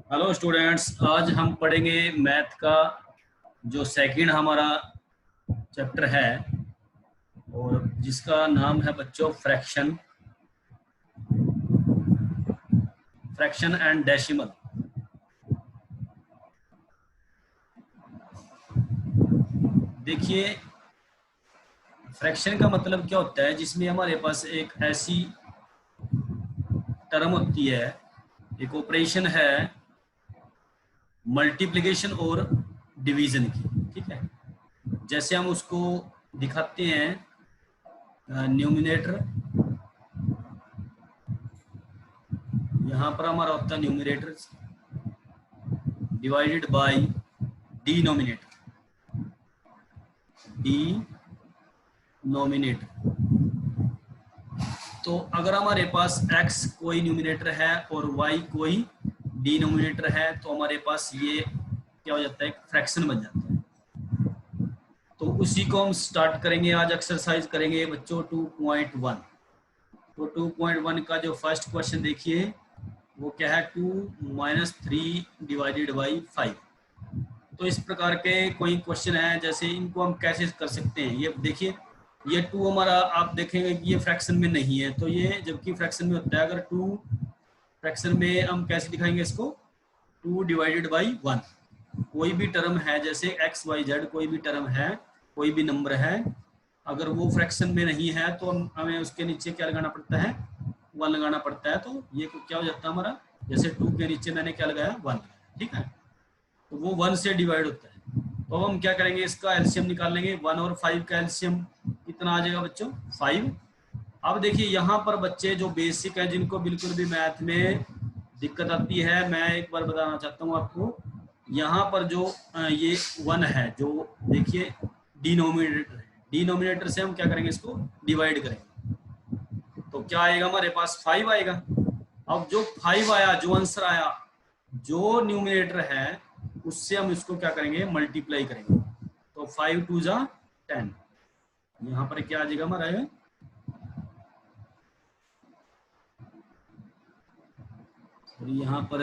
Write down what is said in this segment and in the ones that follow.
Hello students, आज हम पढ़ेंगे मैथ का जो सेकंड हमारा चैप्टर है और जिसका नाम है बच्चों फ्रैक्शन एंड डेसिमल। देखिए, फ्रैक्शन का मतलब क्या होता है, जिसमें हमारे पास एक ऐसी टर्म होती है, एक ऑपरेशन है मल्टीप्लिकेशन और डिवीजन की। ठीक है, जैसे हम उसको दिखाते हैं न्यूमिनेटर। यहाँ पर हमारा होता है न्यूमिनेटर डिवाइडेड बाय डिनोमिनेटर। तो अगर हमारे पास x कोई न्यूमिनेटर है और y कोई डिनोमिनेटर है तो हमारे पास ये क्या हो जाता है, एक फ्रैक्शन बन जाता है। तो उसी को हम स्टार्ट करेंगे, आज एक्सरसाइज करेंगे बच्चों 2.1। तो 2.1 का जो फर्स्ट क्वेश्चन देखिए, वो क्या है, 2 - 3 डिवाइडेड बाई 5। तो इस प्रकार के कोई क्वेश्चन है, जैसे इनको हम कैसे कर सकते हैं। ये देखिए, ये 2 हमारा आप देखेंगे कि ये फ्रैक्शन में नहीं है, तो ये जबकि फ्रैक्शन में होता है। अगर 2 फ्रैक्शन में हम कैसे दिखाएंगे इसको, 2 डिवाइडेड बाई 1। कोई भी टर्म है, जैसे एक्स वाई जेड, कोई भी टर्म है, कोई भी नंबर है, अगर वो फ्रैक्शन में नहीं है तो हमें उसके नीचे क्या लगाना पड़ता है, 1 लगाना पड़ता है। तो ये क्या हो जाता है हमारा, जैसे 2 के नीचे मैंने क्या लगाया, 1। ठीक है, तो वो 1 से डिवाइड होता है। तो हम क्या करेंगे, इसका एलसीएम निकाल लेंगे। 1 और 5 का एलसीएम कितना आ जाएगा बच्चों, 5। अब देखिए, यहाँ पर बच्चे जो बेसिक है, जिनको बिल्कुल भी मैथ में दिक्कत आती है, मैं एक बार बताना चाहता हूँ आपको। यहाँ पर जो ये 1 है, जो देखिए डिनोमिनेटर है, डिनोमिनेटर से हम क्या करेंगे, इसको डिवाइड करेंगे। तो क्या आएगा हमारे पास, 5 आएगा। अब जो 5 आया, जो आंसर आया, जो न्यूमिनेटर है उससे हम इसको क्या करेंगे, मल्टीप्लाई करेंगे। तो 5 2 जा 10। यहाँ पर क्या आ जाएगा हमारा है, और यहाँ पर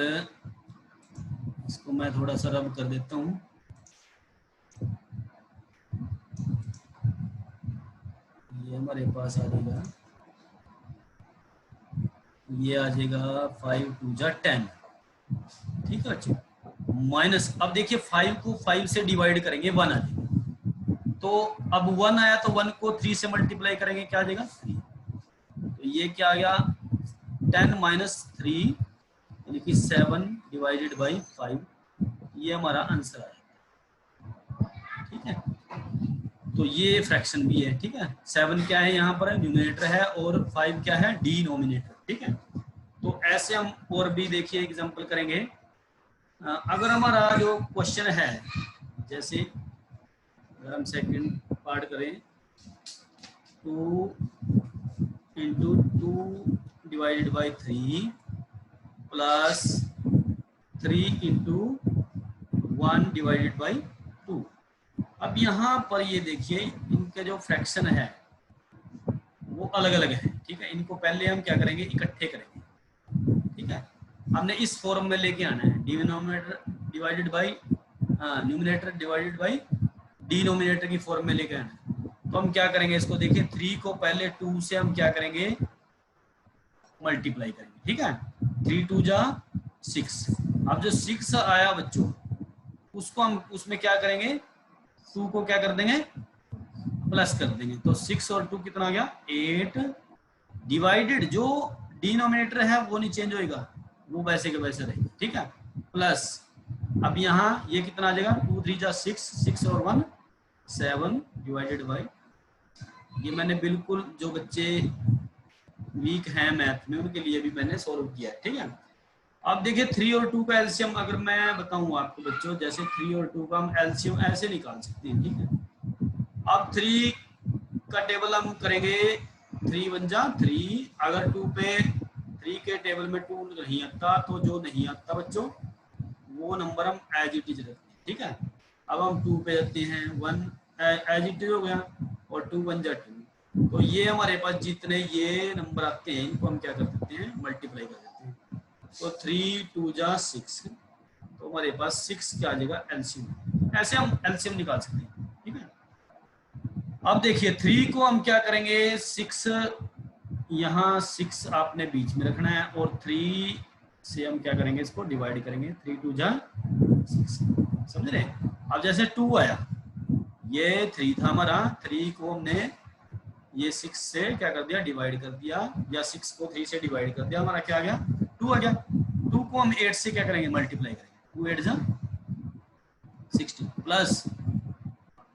इसको मैं थोड़ा सा रब कर देता हूँ। ये हमारे पास आ जाएगा, ये आ जाएगा 5 2 जा 10। ठीक है बच्चों, माइनस, अब देखिए 5 को 5 से डिवाइड करेंगे, 1 आ जाएगा। तो अब 1 आया तो 1 को 3 से मल्टीप्लाई करेंगे, क्या आ जाएगा, 3। तो ये क्या आ गया, 10 - 3 यानी कि 7 डिवाइडेड बाई 5। ये हमारा आंसर आया। ठीक है, तो ये फ्रैक्शन भी है। ठीक है, 7 क्या है, यहाँ पर न्यूमिनेटर है, और 5 क्या है, डिनोमिनेटर। ठीक है, तो ऐसे हम और भी देखिए एग्जांपल करेंगे। अगर हमारा जो क्वेश्चन है, जैसे अगर हम सेकंड पार्ट करें, 2 into 2 divided by 3 plus 3 into 1 divided by 2। अब यहाँ पर ये देखिए, इनके जो फ्रैक्शन है वो अलग अलग है। ठीक है, इनको पहले हम क्या करेंगे, इकट्ठे करेंगे। ठीक है, हमने इस फॉर्म में लेके आना है, denominator divided by numerator divided by denominator की फॉर्म में लेके आना है। तो हम क्या करेंगे, इसको देखिए, 3 को पहले 2 से हम क्या करेंगे, मल्टीप्लाई करेंगे। ठीक है, 3 2 जा 6। अब जो 6 आया बच्चों, उसको हम उसमें क्या करेंगे, 2 को क्या कर देंगे, प्लस कर देंगे। तो 6 और 2 कितना आ गया, 8 डिवाइडेड, जो डिनोमिनेटर है वो नहीं चेंज होएगा, वो वैसे के वैसे रहेगा। ठीक है, प्लस, अब यहाँ ये कितना आ जाएगा, 2 3 जा 6, 6 और 1 7 डिवाइडेड बाई, ये मैंने बिल्कुल जो बच्चे वीक हैं मैथ में उनके लिए भी मैंने सॉल्व किया है। ठीक है, अब देखिए 3 और 2 का एलसीएम अगर मैं बताऊं आपको बच्चों, जैसे 3 और 2 का हम एलसीएम ऐसे निकाल सकते हैं। ठीक है, अब 3 का टेबल हम करेंगे, 3 1 जा 3। अगर 2 पे 3 के टेबल में 2 नहीं आता, तो जो नहीं आता बच्चों वो नंबर हम एज इट इज रखते हैं। ठीक है, अब हम 2 पे जाते हैं, 1 एज इट इज हो गया, और 2 1 जा 2। तो ये हमारे पास जितने ये नंबर आते हैं, इनको हम क्या कर देते हैं, मल्टीप्लाई कर देते हैं। तो 3 2 जा 6, हमारे पास 6 क्या आ जाएगा एलसीएम। ऐसे हम एलसीएम निकाल सकते हैं, ठीक है। अब देखिए 3 को हम क्या करेंगे, 6 यहाँ 6 आपने बीच में रखना है और 3 से हम क्या करेंगे, इसको डिवाइड करेंगे। 3 2 जा 6, समझ रहे हैं। अब जैसे 2 आया, ये 3 था हमारा, 3 को हमने ये 6 से क्या कर दिया, डिवाइड कर दिया, या 6 को 3 से डिवाइड कर दिया, हमारा क्या आ गया 2 आ गया। 2 को हम 8 से क्या करेंगे, मल्टीप्लाई करेंगे। 2 8 जा 60 प्लस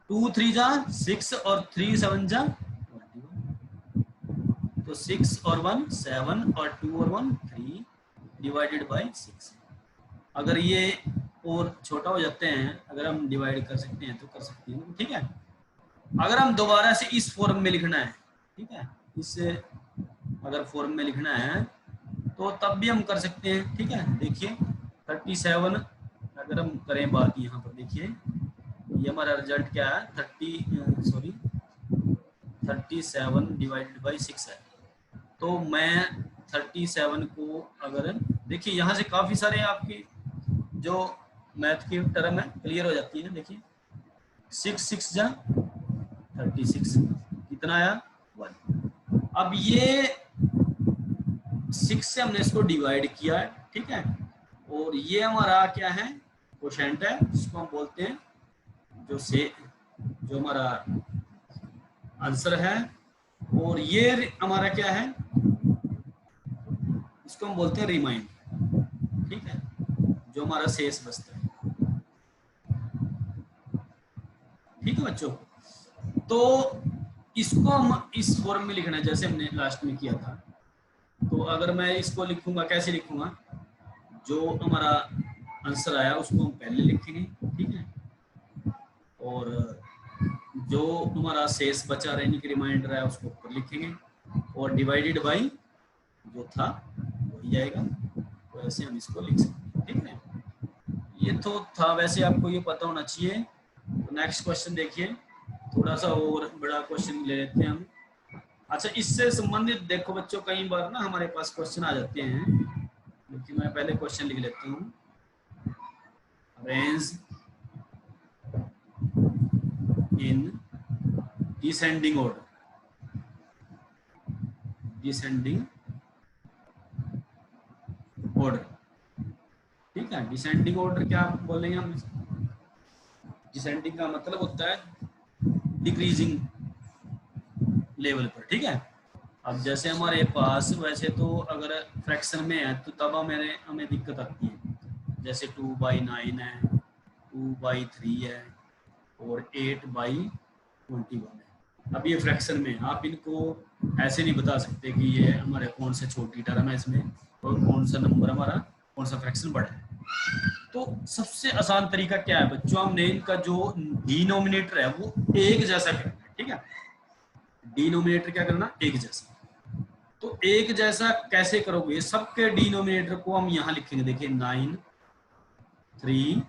2 3 जा 6 और 3 7 जा 21, तो 6 और 1 7 और 2 और 1 3 डिवाइडेड बाय 6। अगर ये और छोटा हो जाते हैं, अगर हम डिवाइड कर सकते हैं तो कर सकते हैं, ठीक है। अगर हम दोबारा से इस फॉर्म में लिखना है, ठीक है, इससे अगर फॉर्म में लिखना है तो तब भी हम कर सकते हैं, ठीक है। देखिए 37 अगर हम करें बात, यहाँ पर देखिए ये हमारा रिजल्ट क्या है, 37 डिवाइडेड बाई 6 है। तो मैं 37 को अगर देखिए, यहाँ से काफ़ी सारे आपकी जो मैथ की टर्म है क्लियर हो जाती है। देखिए 6 6 जा 36, कितना आया 1। अब ये 6 से हमने इसको डिवाइड किया है, ठीक है, और ये हमारा क्या है, कोशेंट है, जिसको हम बोलते हैं जो हमारा आंसर है, और ये हमारा क्या है, इसको हम बोलते हैं रिमाइंडर, ठीक है, जो हमारा शेष बचता है, ठीक है बच्चों। तो इसको हम इस फॉर्म में लिखना है जैसे हमने लास्ट में किया था। तो अगर मैं इसको लिखूंगा, कैसे लिखूंगा, जो हमारा आंसर आया उसको हम पहले लिखेंगे, ठीक है, और जो हमारा शेष बचा रहने की रिमाइंडर है उसको ऊपर लिखेंगे, और डिवाइडेड बाई जो था वही आएगा। तो ऐसे हम इसको लिख सकते हैं, ठीक है। ये तो था, वैसे आपको ये पता होना चाहिए। तो नेक्स्ट क्वेश्चन देखिए, थोड़ा सा और बड़ा क्वेश्चन ले लेते हैं हम। अच्छा, इससे संबंधित देखो बच्चों, कई बार ना हमारे पास क्वेश्चन आ जाते हैं, लेकिन मैं पहले क्वेश्चन लिख लेता हूँ। Range in descending order, descending order, ठीक है। डिसेंडिंग ऑर्डर क्या बोलेंगे हम, डिसेंडिंग का मतलब होता है डिक्रीजिंग लेवल पर, ठीक है। अब जैसे हमारे पास, वैसे तो अगर फ्रैक्शन में है तो तब हमें दिक्कत आती है, जैसे 2/9 है, 2/3 है, और 8/21 है। अब ये फ्रैक्शन में, आप इनको ऐसे नहीं बता सकते कि ये हमारे कौन से छोटी टर्म है इसमें और कौन सा नंबर हमारा, कौन सा फ्रैक्शन बड़ा है। तो सबसे आसान तरीका क्या है बच्चों, हमने इनका जो डिनोमिनेटर है वो एक जैसा करना है, ठीक है। डिनोमिनेटर क्या करना, एक जैसा। तो एक जैसा कैसे करोगे, सबके डिनोमिनेटर को हम यहाँ लिखेंगे। देखिए 9 3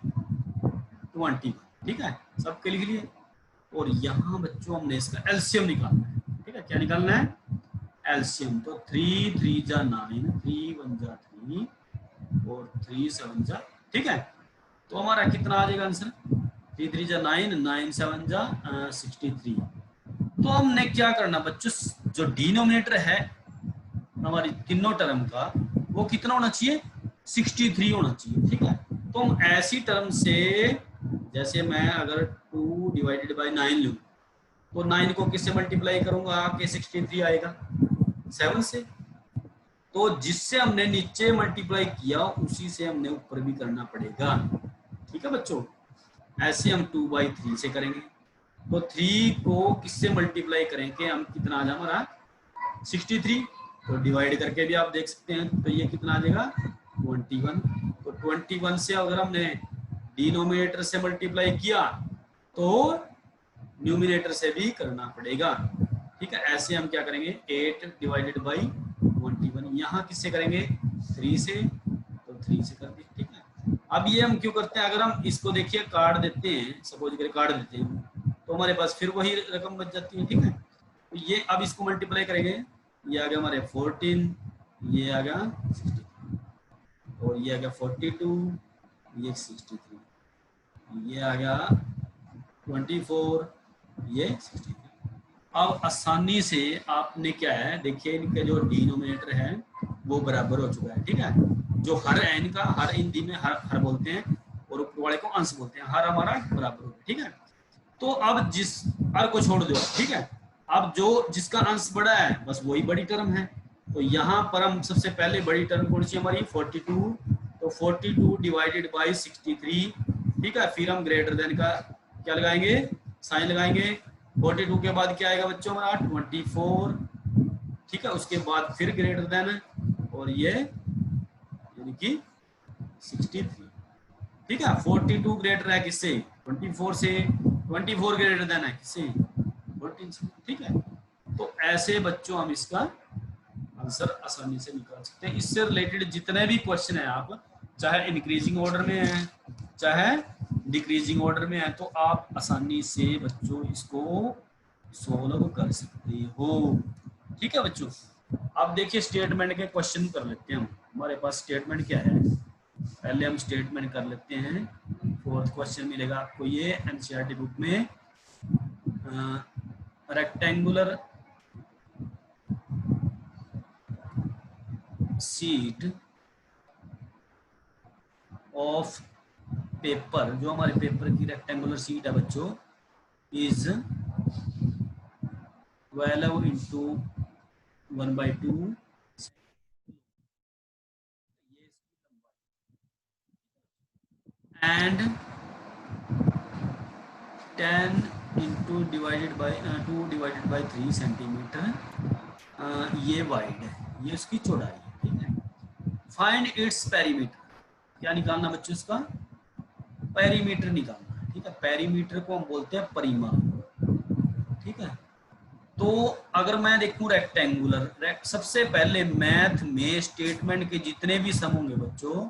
20, ठीक है, सबके लिख लिए। और यहाँ बच्चों हमने इसका एलसीएम निकालना है, ठीक है। क्या निकालना है, एलसीएम। तो 3 3 जा 9, 3 1 जा 3 और 3 7 जा, ठीक है। तो हमारा कितना आ जाएगा आंसर, 3 3 जा 9, 9 7 जा 63। तो हमने क्या करना बच्चों, जो डिनोमिनेटर है हमारी तीनों टर्म का, वो कितना होना चाहिए, 63 होना चाहिए, ठीक है। तो हम ऐसी टर्म से, जैसे मैं अगर 2 डिवाइडेड बाई 9 लूँ, तो 9 को किससे मल्टीप्लाई करूंगा, आपके 63 आएगा 7 से। तो जिससे हमने नीचे मल्टीप्लाई किया उसी से हमने ऊपर भी करना पड़ेगा, ठीक है बच्चों। ऐसे हम 2/3 से करेंगे, तो 3 को किससे मल्टीप्लाई करेंगे, हम कितना आ जाए हमारा 63, तो डिवाइड करके भी आप देख सकते हैं। तो ये कितना आ जाएगा 21। तो 21 से अगर हमने डिनोमिनेटर से मल्टीप्लाई किया तो न्यूमिनेटर से भी करना पड़ेगा, ठीक है। ऐसे हम क्या करेंगे, 8 डिवाइडेड बाई 21, यहाँ किससे करेंगे 3 से, तो 3 से कर दिए, ठीक है। अब ये हम क्यों करते हैं, अगर हम इसको देखिए काट देते हैं, सपोज करें काट देते हैं, तो हमारे पास फिर वही रकम बच जाती है, ठीक है। तो ये अब इसको मल्टीप्लाई करेंगे, ये आ गया हमारे 14, ये आ गया 63, और ये आ गया 42, ये 63, ये आ गया 24, ये 63। अब आसानी से आपने क्या है, देखिए इनके जो डिनोमिनेटर है वो बराबर हो चुका है, ठीक है। जो हर एन का, हर हिंदी में हर बोलते हैं और ऊपर वाले को अंश बोलते हैं, हर हमारा बराबर हो गया, ठीक है। तो अब जिस हर को छोड़ दो, ठीक है। अब जो जिसका अंश बड़ा है बस वही बड़ी टर्म है। तो यहाँ पर हम सबसे पहले बड़ी टर्म कौन सी हमारी 42, तो 42 डिवाइडेड बाई 63, ठीक है। फिर हम ग्रेटर देन का क्या लगाएंगे, साइन लगाएंगे। 42 के बाद क्या आएगा बच्चों हमारा 24, ठीक है। उसके बाद फिर ग्रेटर देन, और ये यानी कि 63, ठीक है। 42 ग्रेटर है किससे, 24 से, 24 ग्रेटर देन है किससे, 14 से, ठीक है। तो ऐसे बच्चों हम इसका आंसर आसानी से निकाल सकते हैं। इससे रिलेटेड जितने भी क्वेश्चन है, आप चाहे इंक्रीजिंग ऑर्डर में है चाहे डिक्रीजिंग ऑर्डर में है, तो आप आसानी से बच्चों इसको सोल्व कर सकते हो, ठीक है बच्चों। अब देखिए स्टेटमेंट के क्वेश्चन कर लेते हैं हम। हमारे पास स्टेटमेंट क्या है, पहले हम स्टेटमेंट कर लेते हैं। फोर्थ क्वेश्चन मिलेगा आपको ये एनसीईआरटी बुक में, रेक्टेंगुलर शीट ऑफ पेपर, जो हमारे पेपर की रेक्टेंगुलर शीट है बच्चों, is 12 into 1/2 and 10 into divided by 2 divided by 3 centimetre, ये वाइड है, ये उसकी चौड़ाई है, ठीक है। फाइंड इट्स पेरीमीटर, क्या निकालना बच्चों, इसका पेरीमीटर निकालना है, ठीक है। पेरीमीटर को हम बोलते हैं परिमाण, ठीक है। तो अगर मैं देखूं रेक्टेंगुलर, सबसे पहले मैथ में स्टेटमेंट के जितने भी सम होंगे बच्चों,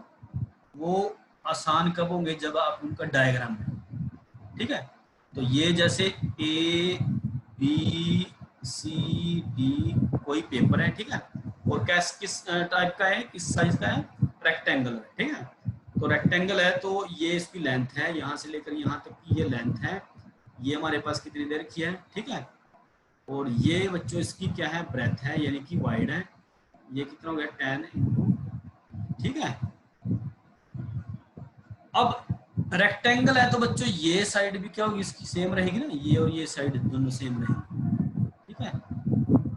वो आसान कब होंगे, जब आप उनका डायग्राम बनाओ, ठीक है। तो ये जैसे ए बी सी डी कोई पेपर है, ठीक है। और कैस किस टाइप का है, किस साइज का है, रेक्टेंगल है, ठीक है। तो रेक्टेंगल है तो ये इसकी लेंथ है, यहाँ से लेकर यहाँ तक की ये लेंथ है। ये हमारे पास कितनी देर की है, ठीक है। और ये बच्चों इसकी क्या है, ब्रेथ है, यानी कि वाइड है। ये कितना हो गया 10 इंटू, ठीक है। अब रेक्टेंगल है तो बच्चों ये साइड भी क्या होगी, इसकी सेम रहेगी ना, ये और ये साइड दोनों सेम रहेगी, ठीक है।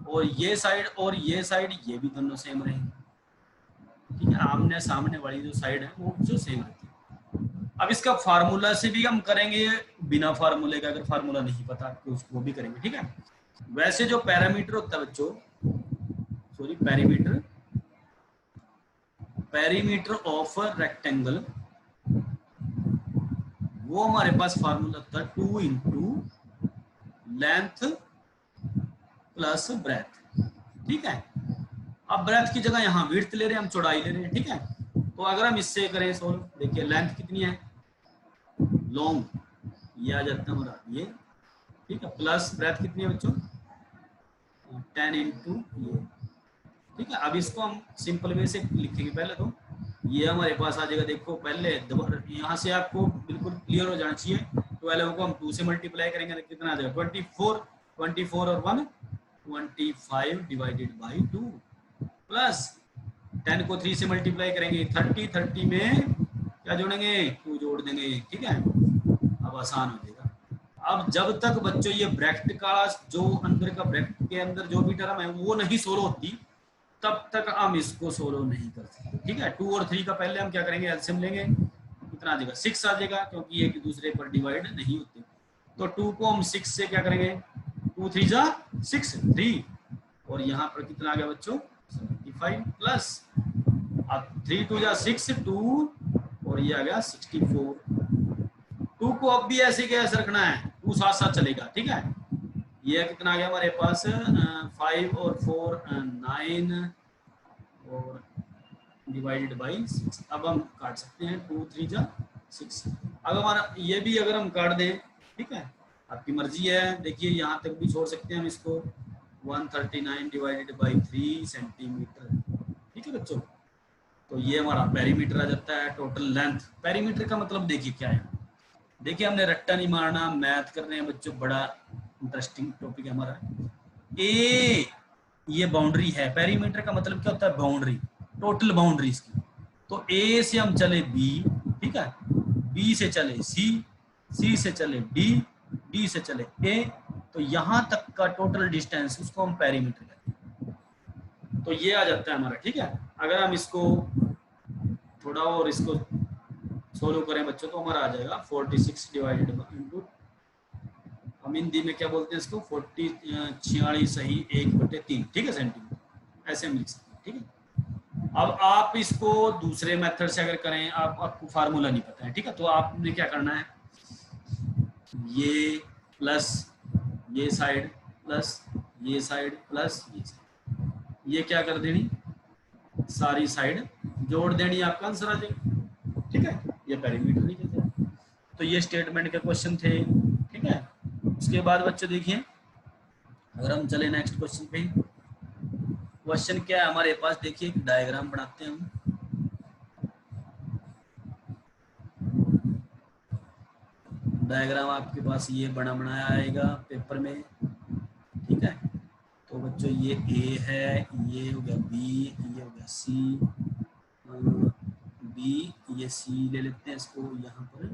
और ये साइड ये भी दोनों सेम रहेंगी, ठीक है। आमने सामने वाली जो साइड है वो जो सेम रहती है। अब इसका फार्मूला से भी हम करेंगे, बिना फार्मूले का, अगर फार्मूला नहीं पता आपको उसको भी करेंगे, ठीक है। वैसे जो पैरामीटर होता है बच्चों, सॉरी पेरीमीटर ऑफ रेक्टेंगल, वो हमारे पास फार्मूला था 2 इंटू लेंथ प्लस ब्रेथ, ठीक है। अब ब्रेथ की जगह यहाँ विड्थ ले रहे हैं हम, चौड़ाई ले रहे हैं, ठीक है। तो अगर हम इससे करें सोल्व, देखिए लेंथ कितनी है, लॉन्ग, ये आ जाता है हमारा ये, ठीक है। प्लस ब्रेथ कितनी है बच्चों 10 इंटू ये, ठीक है। अब इसको हम सिंपल वे से लिखेंगे। पहले तो ये हमारे पास आ जाएगा, देखो पहले यहाँ से आपको बिल्कुल क्लियर हो जाना चाहिए। 12 को हम 2 से मल्टीप्लाई करेंगे तो कितना आ जाएगा 24, 24 और 1 25 डिवाइडेड बाई 2 प्लस 10 को 3 से मल्टीप्लाई करेंगे 30, 30 में क्या जोड़ेंगे 2 जोड़ देंगे, ठीक है। अब आसान हो जाएगा। अब जब तक बच्चों ये ब्रैकेट का जो अंदर का ब्रैकेट के अंदर जो भी टर्म है वो नहीं सोल्व होती, तब तक हम इसको सोल्व नहीं कर सकते, ठीक है। 2 और 3 का पहले हम क्या करेंगे, एलसीएम लेंगे, कितना आ जाएगा 6 आ जाएगा, क्योंकि एक दूसरे पर डिवाइड नहीं होते। तो 2 को हम 6 से क्या करेंगे, 2 3 जा 6 3, और यहाँ पर कितना आ गया बच्चों 75 प्लस, अब 3 2 जा 6 2, और ये आ गया 64। 2 को अब भी ऐसे कैसे रखना है, 2 साथ साथ चलेगा, ठीक है। ये कितना आ गया हमारे पास 5 और 4 9 और डिवाइडेड बाई 6। अब हम काट सकते हैं 2 3 जा 6। अब हमारा ये भी अगर हम काट दें, ठीक है, आपकी मर्जी है। देखिए यहाँ तक भी छोड़ सकते हैं हम इसको, 139 डिवाइडेड बाई 3 सेंटीमीटर, ठीक है बच्चों। तो ये हमारा पेरीमीटर आ जाता है। टोटल लेंथ, पेरीमीटर का मतलब देखिए क्या है। देखिए हमने रट्टा नहीं मारना, मैथ कर रहे हैं बच्चों, बड़ा इंटरेस्टिंग टॉपिक है हमारा। ए ये बाउंड्री है, पेरीमीटर का मतलब क्या होता है, बाउंड्री, टोटल बाउंड्री इसकी। तो ए से हम चले बी, ठीक है, बी से चले सी, सी से चले डी, डी से चले ए, तो यहां तक का टोटल डिस्टेंस उसको हम पेरीमीटर कहते हैं। तो ये आ जाता है हमारा, ठीक है। अगर हम इसको थोड़ा और इसको सोल्व करें बच्चों तो हमारा आ जाएगा 46 डिवाइडेड इंटू, हम हिंदी में क्या बोलते हैं इसको, 46 सही 1/3, ठीक है, सेंटीमीटर, ऐसे हम लिख सकते हैं, ठीक है। अब आप इसको दूसरे मेथड से अगर करें, आपको फार्मूला नहीं पता है, ठीक है, तो आपने क्या करना है, ये प्लस ये साइड प्लस ये साइड प्लस ये साइड, ये क्या कर देनी, सारी साइड जोड़ देनी, आपका आंसर आ जाएगा, ठीक है। ये पेरीमीटर नहीं कहते। तो ये स्टेटमेंट के क्वेश्चन थे, ठीक है। उसके बाद बच्चों देखिए, अगर हम चले नेक्स्ट क्वेश्चन पे, क्वेश्चन क्या है हमारे पास, देखिए एक डायग्राम बनाते हैं हम। डायग्राम आपके पास ये बना बनाया आएगा पेपर में, ठीक है। तो बच्चों ये ए है, ये हो गया बी, ये हो गया सी, बी, ये सी ले लेते हैं इसको, यहाँ पर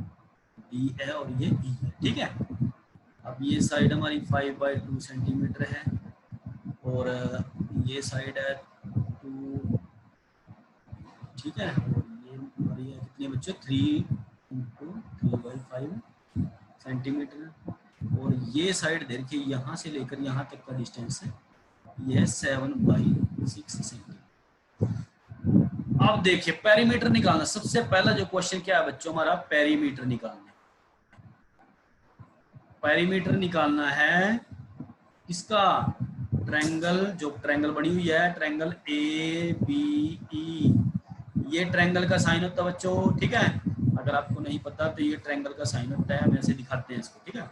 डी है और ये ई है, ठीक है। अब ये साइड हमारी 5/2 सेंटीमीटर है और ये साइड है 2, ठीक है, और ये हमारी है कितने बच्चों, 3 × 3/5 सेंटीमीटर, और ये साइड देखिए यहाँ से लेकर यहाँ तक का डिस्टेंस है, ये 7/6 सेंटीमीटर। अब देखिए पेरीमीटर निकालना, सबसे पहला जो क्वेश्चन क्या है बच्चों हमारा, पेरीमीटर निकालना। पेरीमीटर निकालना है किसका, ट्रायंगल, जो ट्रायंगल बनी हुई है, ट्रायंगल ए बी ई, ये ट्रायंगल का साइन होता है बच्चों, ठीक है। अगर आपको नहीं पता तो ये ट्रायंगल का साइन होता है, हम ऐसे दिखाते हैं इसको, ठीक है।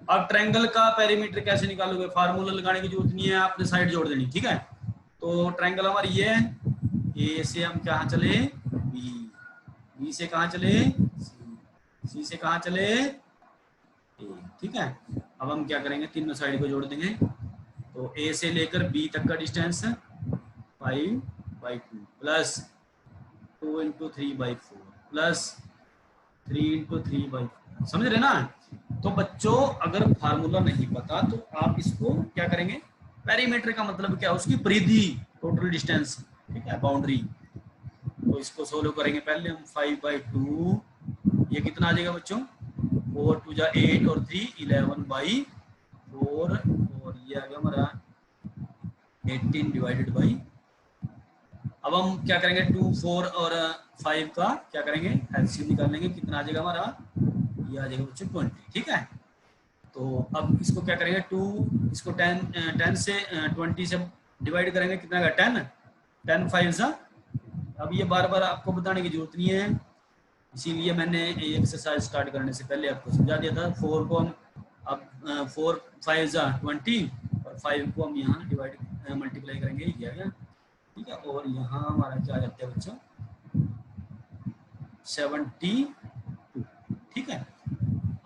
अब ट्रायंगल का पेरीमीटर कैसे निकालोगे, फार्मूला लगाने की जरूरत नहीं है, आपने साइड जोड़ देनी, ठीक है। तो ट्रायंगल हमारी ये है, ए से हम कहाँ चले बी, बी से कहाँ चले सी, सी से कहाँ चले ए, ठीक है। अब हम क्या करेंगे, तीनों साइड को जोड़ देंगे, तो ए से लेकर बी तक का डिस्टेंस 5/2 प्लस 2 × 3/4 प्लस 3 × 3/4, समझ रहे ना। तो बच्चों अगर फार्मूला नहीं पता तो आप इसको क्या करेंगे, पेरीमीटर का मतलब क्या है, उसकी परिधि, टोटल डिस्टेंस, ठीक है, बाउंड्री। तो इसको सोल्व करेंगे, पहले हम 5/2, ये कितना आ जाएगा बच्चों, 4 × 2 = 8 और 3 11/4, और ये आ गया हमारा 18/। अब हम क्या करेंगे, 2, 4 और 5 का क्या करेंगे, एलसीएम निकाल लेंगे, कितना आ जाएगा हमारा, ये आ जाएगा बच्चों 20, ठीक है। तो अब इसको क्या करेंगे, 2 इसको 10 से 20 से डिवाइड करेंगे, कितना का 10, 10 5 सा। अब ये बार बार आपको बताने की जरूरत नहीं है, इसीलिए मैंने ये एक्सरसाइज स्टार्ट करने से पहले आपको समझा दिया था। 4 को हम अब 4 5 सा 20 और 5 को हम यहाँ डिवाइड मल्टीप्लाई करेंगे, ये आ गया, ठीक है। और यहाँ हमारा क्या आ जाता है बच्चों, 72, ठीक है।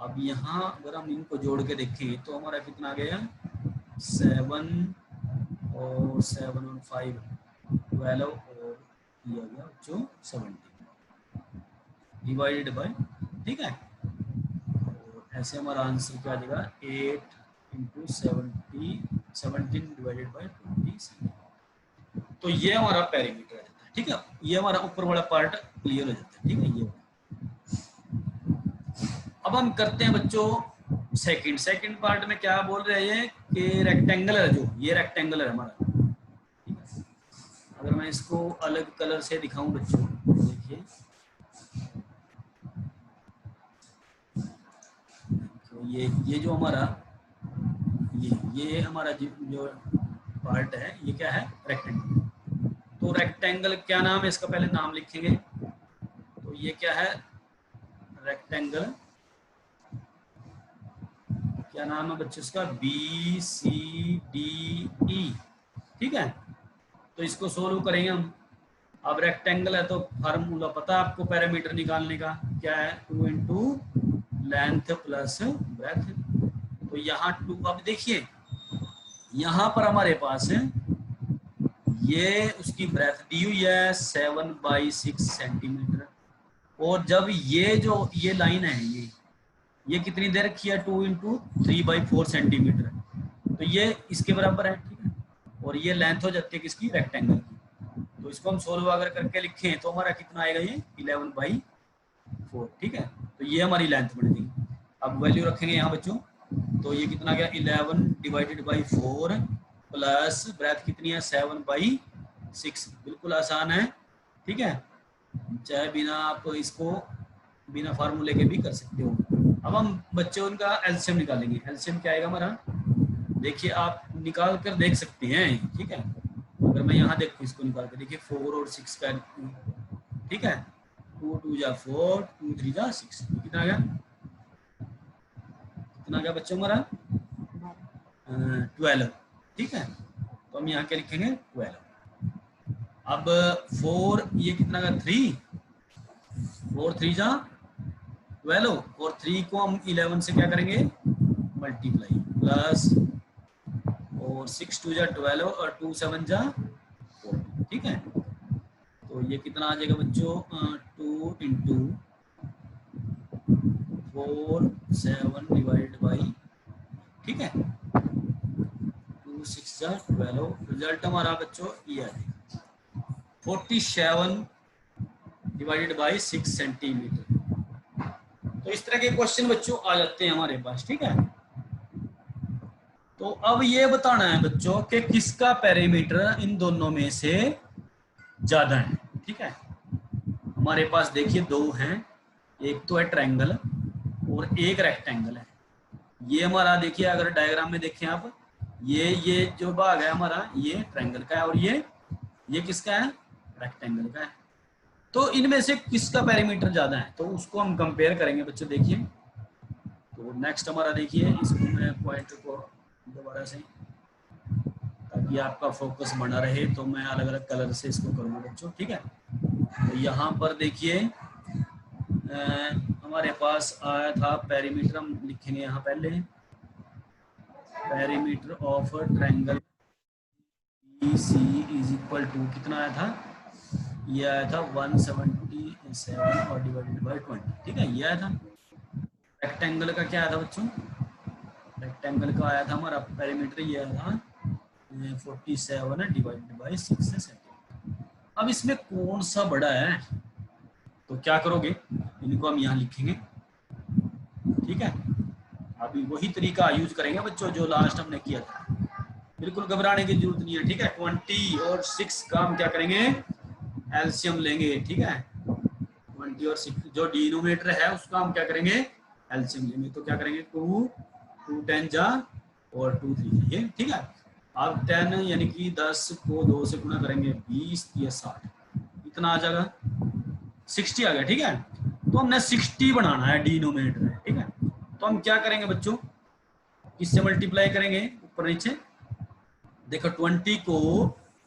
अब यहाँ अगर हम इनको जोड़ के देखें तो हमारा कितना आ गया, 7 और 7 और 5 12, और ये आ गया बच्चों 70 डिवाइडेड बाय, ठीक है। और ऐसे हमारा आंसर क्या आ जाएगा, 8 × 70 17/20। तो ये हमारा पेरीमीटर आ जाता है, ठीक है। ये हमारा ऊपर वाला पार्ट क्लियर हो जाता है, ठीक है। ये अब हम करते हैं बच्चों सेकंड पार्ट में, क्या बोल रहे हैं कि रेक्टेंगल है, जो ये रेक्टेंगल है हमारा, ठीक है। अगर मैं इसको अलग कलर से दिखाऊं बच्चों, देखिए तो ये जो हमारा ये हमारा जो पार्ट है, ये क्या है, रेक्टेंगल। तो रेक्टेंगल क्या नाम है इसका, पहले नाम लिखेंगे। तो ये क्या है, रेक्टेंगल, क्या नाम है बच्चों इसका, BCDE, ठीक है। तो इसको सोल्व करेंगे हम, अब रेक्टेंगल है तो फार्मूला पता है आपको पैरामीटर निकालने का, क्या है 2 इंटू लेंथ प्लस ब्रेथ। तो यहाँ 2, अब देखिए यहाँ पर हमारे पास ये उसकी ब्रेथ दी हुई है 7/6 सेंटीमीटर, और जब ये लाइन है ये कितनी दे रखी है 2 इंटू 3/4 सेंटीमीटर, तो ये इसके बराबर है, ठीक है। और ये लेंथ हो जाती है किसकी, रेक्टेंगल की। तो इसको हम सोल्व अगर करके लिखें तो हमारा कितना आएगा, ये 11/4, ठीक है। तो ये हमारी लेंथ बन गई। अब वैल्यू रखेंगे यहाँ बच्चों, तो ये कितना गया 11/4 प्लस ब्रेथ कितनी है 7/6, बिल्कुल आसान है, ठीक है। चाहे बिना आप इसको बिना फार्मूले के भी कर सकते हो। अब हम बच्चे उनका एलसीएम निकालेंगे। एलसीएम क्या आएगा हमारा, देखिए आप निकाल कर देख सकते हैं, ठीक है। अगर मैं यहाँ देखूँ इसको निकाल कर, देखिए 4 और 6 का, ठीक है, 2 2 जा 4, 2 3 जा 6, कितना आ गया, कितना आ गया बच्चों हमारा 12, ठीक है। तो हम यहाँ क्या लिखेंगे 12। अब 4 ये कितना का 3, 4 3 जा 12, और 3 को हम 11 से क्या करेंगे मल्टीप्लाई, प्लस, और 6 2 जा 12 और 2 7 जा 14, ठीक है। तो ये कितना आ जाएगा बच्चों 2 इंटू 4 7 डिवाइडेड बाई, ठीक है, 2 6 जा 12, रिजल्ट हमारा बच्चों ये आ जाएगा 47 डिवाइडेड बाई 6 सेंटीमीटर। तो इस तरह के क्वेश्चन बच्चों आ जाते हैं हमारे पास, ठीक है। तो अब ये बताना है बच्चों कि किसका पैरामीटर इन दोनों में से ज्यादा है, ठीक है। हमारे पास देखिए दो हैं, एक तो है ट्रायंगल और एक रेक्टेंगल है। ये हमारा देखिए अगर डायग्राम में देखें आप, ये जो भाग है हमारा ये ट्रायंगल का है, और ये किसका है, रेक्टेंगल का है। तो इनमें से किसका पैरामीटर ज्यादा है, तो उसको हम कंपेयर करेंगे बच्चों। देखिए तो नेक्स्ट हमारा देखिए, इसको मैं पॉइंटर को दोबारा से, ताकि आपका फोकस बना रहे, तो मैं अलग अलग कलर से इसको करूँगा बच्चों, ठीक है। तो यहाँ पर देखिए हमारे पास आया था पैरामीटर, हम लिखेंगे यहाँ पहले parameter of triangle BC is equal to, कितना आया था, ये आया था 177 और डिवाइडेड बाय 20, ठीक है, ये आया था। रेक्टेंगल का क्या आया था बच्चों, रेक्टेंगल का आया था हमारा पैरामीटर, ये आया था 47 डिवाइडेड बाय 6 सेंटीमीटर। अब इसमें कौन सा बड़ा है, तो क्या करोगे, इनको हम यहाँ लिखेंगे, ठीक है। अभी वही तरीका यूज करेंगे बच्चों जो लास्ट हमने किया था, बिल्कुल घबराने की जरूरत नहीं है, ठीक है। 20 और 6 का हम क्या करेंगे एलसीएम लेंगे, ठीक है। 20 और 6 जो डिनोमिनेटर है उसका हम क्या करेंगे एलसीएम लेंगे, तो क्या करेंगे 2 2 10 जा और 2 3 ये, ठीक है। अब 10 यानी कि 10 को 2 से गुणा करेंगे 20 या 60, इतना आ जाएगा 60 आ गया, ठीक है। तो हमने 60 बनाना है डिनोमिनेटर है, ठीक है। तो हम क्या करेंगे बच्चों, किससे मल्टीप्लाई करेंगे ऊपर नीचे, देखो 20 को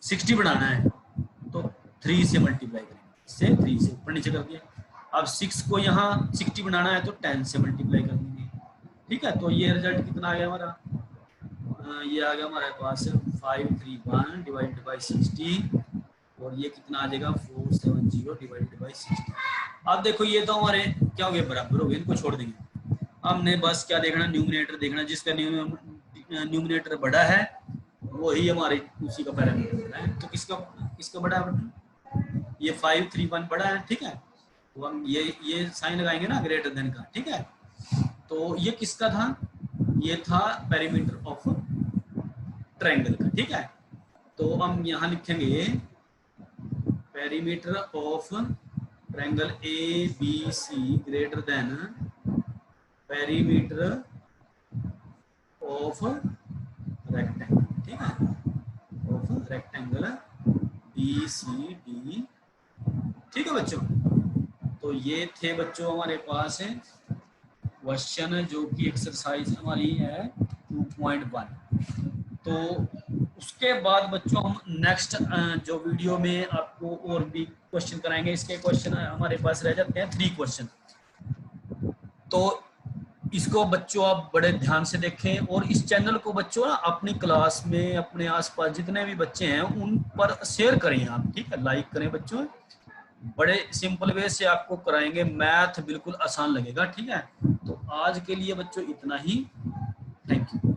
60 बनाना है तो 3 से मल्टीप्लाई करेंगे, इससे 3 से ऊपर नीचे कर दिया। अब 6 को यहाँ 60 बनाना है तो 10 से मल्टीप्लाई कर देंगे, ठीक है। तो ये रिजल्ट कितना आ गया हमारा, ये आ गया हमारे पास 531 डिवाइडेड बाई 60, और ये कितना आ जाएगा 470 डिवाइडेड बाई 60। अब देखो ये तो हमारे क्या हो गए बराबर हो गए, इनको छोड़ देंगे। हमने बस क्या देखना, न्यूमरेटर देखना, जिसका न्यूमरेटर बड़ा है वही हमारे उसी का पैरामीटर बड़ा है। तो किसका बड़ा है, ये 531 बड़ा है, ठीक है। तो हम ये साइन लगाएंगे ना ग्रेटर देन का, ठीक है। तो ये किसका था, ये था पैरामीटर ऑफ ट्रायंगल का, ठीक है। तो हम यहाँ लिखेंगे parameter of triangle ABC greater than parameter of rectangle, ठीक है, ऑफ रेक्टेंगल BCD, ठीक है बच्चों। तो ये थे बच्चों हमारे पास है क्वेश्चन जो कि एक्सरसाइज हमारी है 2.1। तो उसके बाद बच्चों हम नेक्स्ट जो वीडियो में आपको और भी क्वेश्चन कराएंगे। इसके क्वेश्चन हमारे पास रह जाते हैं 3 क्वेश्चन, तो इसको बच्चों आप बड़े ध्यान से देखें और इस चैनल को बच्चों ना अपनी क्लास में अपने आसपास जितने भी बच्चे हैं उन पर शेयर करें आप, ठीक है, लाइक करें बच्चों। बड़े सिंपल वे से आपको कराएंगे, मैथ बिल्कुल आसान लगेगा, ठीक है। तो आज के लिए बच्चों इतना ही, थैंक यू।